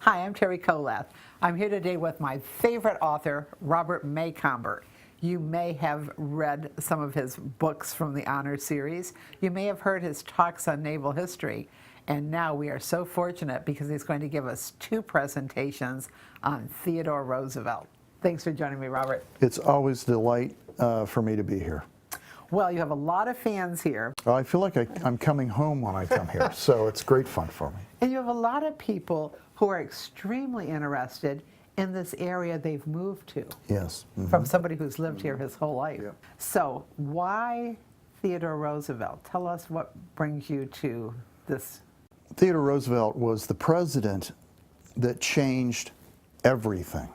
Hi, I'm Terry Kolath. I'm here today with my favorite author, Robert Maycomber. You may have read some of his books from the Honor Series. You may have heard his talks on naval history. And now we are so fortunate because he's going to give us two presentations on Theodore Roosevelt. Thanks for joining me, Robert. It's always a delight for me to be here. Well, you have a lot of fans here. I feel like I'm coming home when I come here, so it's great fun for me. And you have a lot of people who are extremely interested in this area they've moved to. Yes. Mm-hmm. From somebody who's lived here his whole life. Yeah. So why Theodore Roosevelt? Tell us what brings you to this. Theodore Roosevelt was the president that changed everything.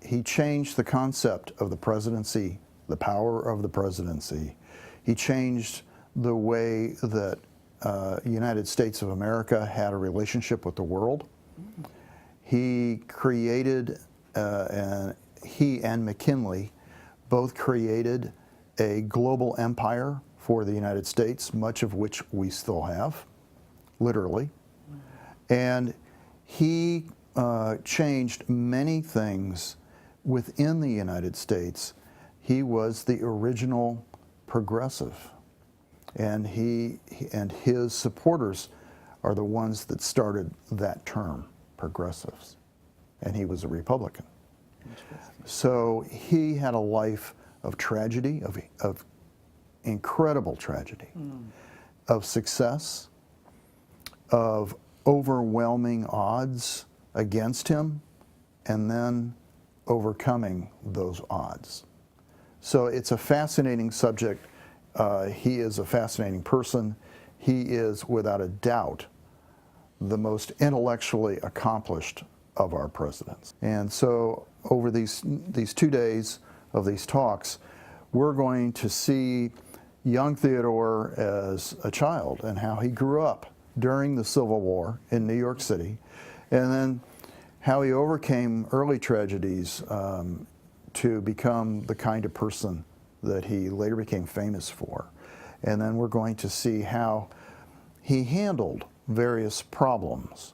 He changed the concept of the presidency, the power of the presidency. He changed the way that United States of America had a relationship with the world. He created, and he and McKinley both created a global empire for the United States, much of which we still have, literally. And he changed many things within the United States. He was the original progressive, and he and his supporters are the ones that started that term, progressives, and he was a Republican. So he had a life of tragedy, of incredible tragedy, of success, of overwhelming odds against him, and then overcoming those odds. So it's a fascinating subject. He is a fascinating person. He is, without a doubt, the most intellectually accomplished of our presidents. And so over these 2 days of these talks, we're going to see young Theodore as a child and how he grew up during the Civil War in New York City, and then how he overcame early tragedies to become the kind of person that he later became famous for. And then we're going to see how he handled various problems.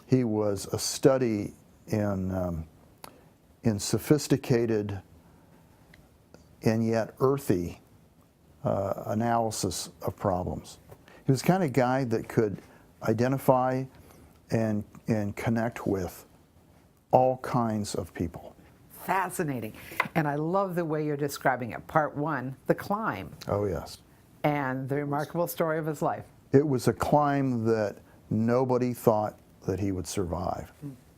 He was a study in sophisticated and yet earthy analysis of problems. He was the kind of guy that could identify and connect with all kinds of people. Fascinating. And I love the way you're describing it. Part one, the climb. Oh, yes. And the remarkable story of his life. It was a climb that nobody thought that he would survive,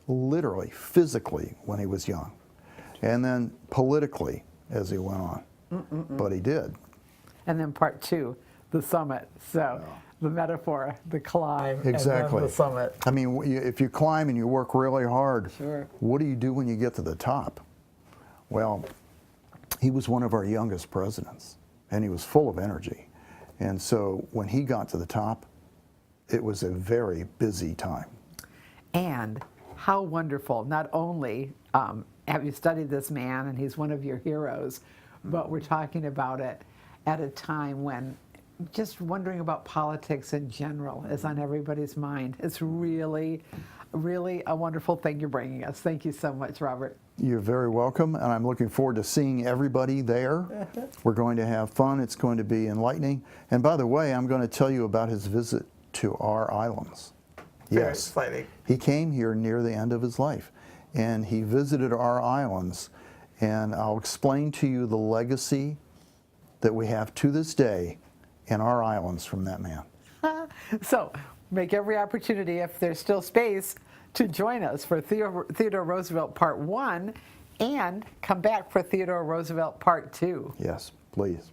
literally, physically, when he was young, and then politically as he went on. But he did. And then part two, the summit. So the metaphor, the climb, exactly. And then the summit. I mean, if you climb and you work really hard, sure. What do you do when you get to the top? Well, he was one of our youngest presidents, and he was full of energy. And so when he got to the top, it was a very busy time. And how wonderful, not only have you studied this man, and he's one of your heroes, but we're talking about it at a time when just wondering about politics in general is on everybody's mind. It's really, really a wonderful thing you're bringing us. Thank you so much, Robert. You're very welcome, and I'm looking forward to seeing everybody there. We're going to have fun. It's going to be enlightening. And by the way, I'm going to tell you about his visit to our islands. Very Yes, exciting. He came here near the end of his life, and he visited our islands, and I'll explain to you the legacy that we have to this day in our islands from that man. So make every opportunity, if there's still space, to join us for Theodore Roosevelt Part 1 and come back for Theodore Roosevelt Part 2. Yes, please.